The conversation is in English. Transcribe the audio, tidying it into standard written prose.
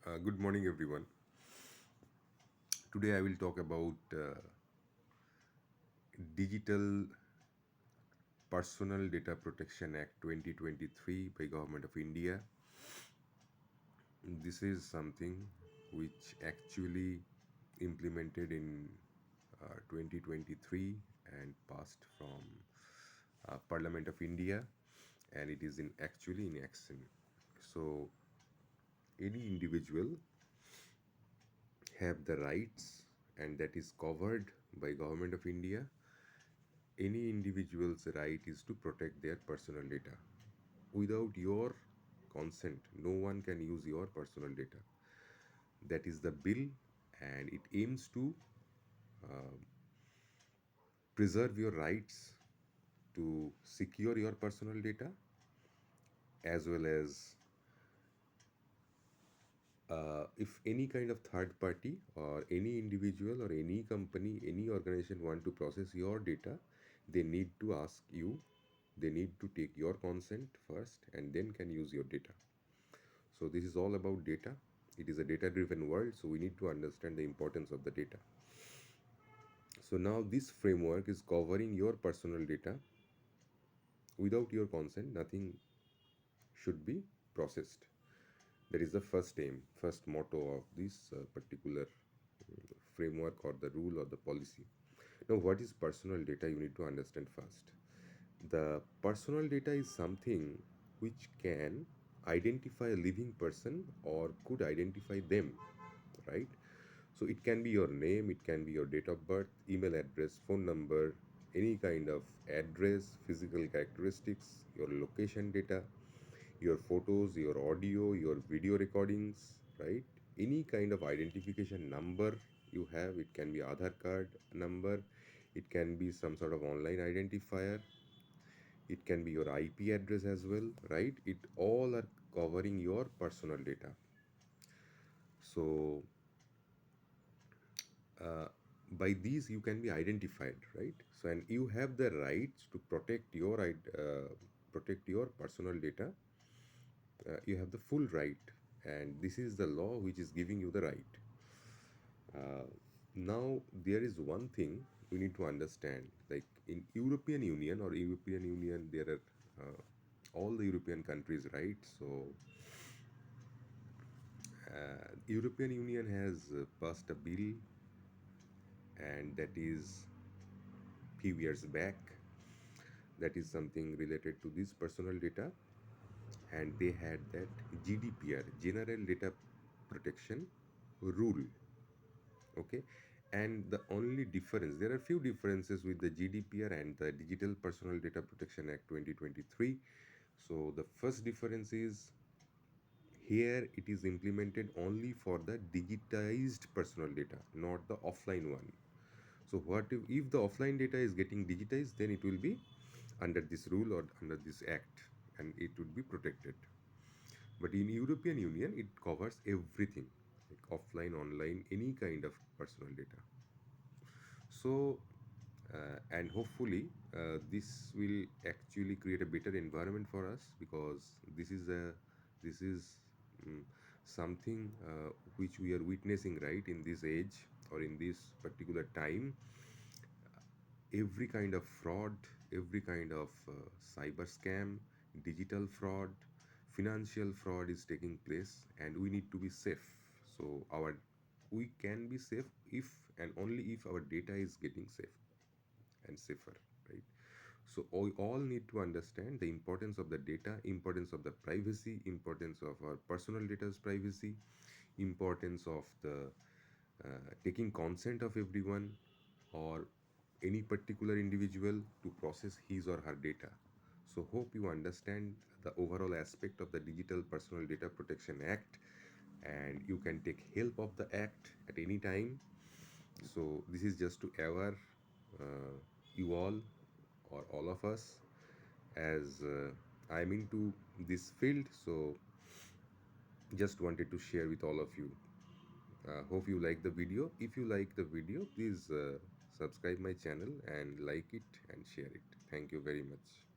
Good morning, everyone. Today, I will talk about Digital Personal Data Protection Act 2023 by Government of India. This is something which actually implemented in 2023 and passed from Parliament of India, and it is in actually in action. So, any individual have the rights, and that is covered by Government of India. Any individual's right is to protect their personal data. Without your consent, no one can use your personal data. That is the bill, and it aims to preserve your rights to secure your personal data, as well as if any kind of third party or any individual or any company, any organization want to process your data, they need to ask you, they need to take your consent first and then can use your data. So this is all about data. It is a data driven world, so we need to understand the importance of the data. So now this framework is covering your personal data. Without your consent, nothing should be processed. That is the first aim, first motto of this particular framework or the rule or the policy. Now, what is personal data? You need to understand first. The personal data is something which can identify a living person or could identify them, right? So it can be your name, it can be your date of birth, email address, phone number, any kind of address, physical characteristics, your location data, your photos, your audio, your video recordings, right? Any kind of identification number you have, it can be Aadhaar card number, it can be some sort of online identifier, it can be your IP address as well, right? It all are covering your personal data. So uh, by these you can be identified, right? So and you have the rights to protect your personal data. You have the full right, and this is the law which is giving you the right. Now there is one thing we need to understand, like in European Union or European Union, there are all the European countries, right? So European Union has passed a bill, and that is few years back. That is something related to this personal data, and they had that GDPR, General Data Protection Rule. Okay, and the only difference, there are few differences with the GDPR and the Digital Personal Data Protection Act 2023. So the first difference is here it is implemented only for the digitized personal data, not the offline one. So what if the offline data is getting digitized, then it will be under this rule or under this act, and it would be protected. But in European Union, it covers everything, like offline, online, any kind of personal data. So and hopefully this will actually create a better environment for us, because this is um, something which we are witnessing right in this age or in this particular time. Every kind of fraud, every kind of cyber scam, digital fraud, financial fraud is taking place, and we need to be safe. So our we can be safe if and only if our data is getting safe and safer, right? So we all need to understand the importance of the data, importance of the privacy, importance of our personal data's privacy, importance of the taking consent of everyone or any particular individual to process his or her data. So hope you understand the overall aspect of the Digital Personal Data Protection Act, and you can take help of the act at any time. So this is just to aware uh, you all or all of us, as I'm into this field. So just wanted to share with all of you. Hope you like the video. If you like the video, please subscribe my channel and like it and share it. Thank you very much.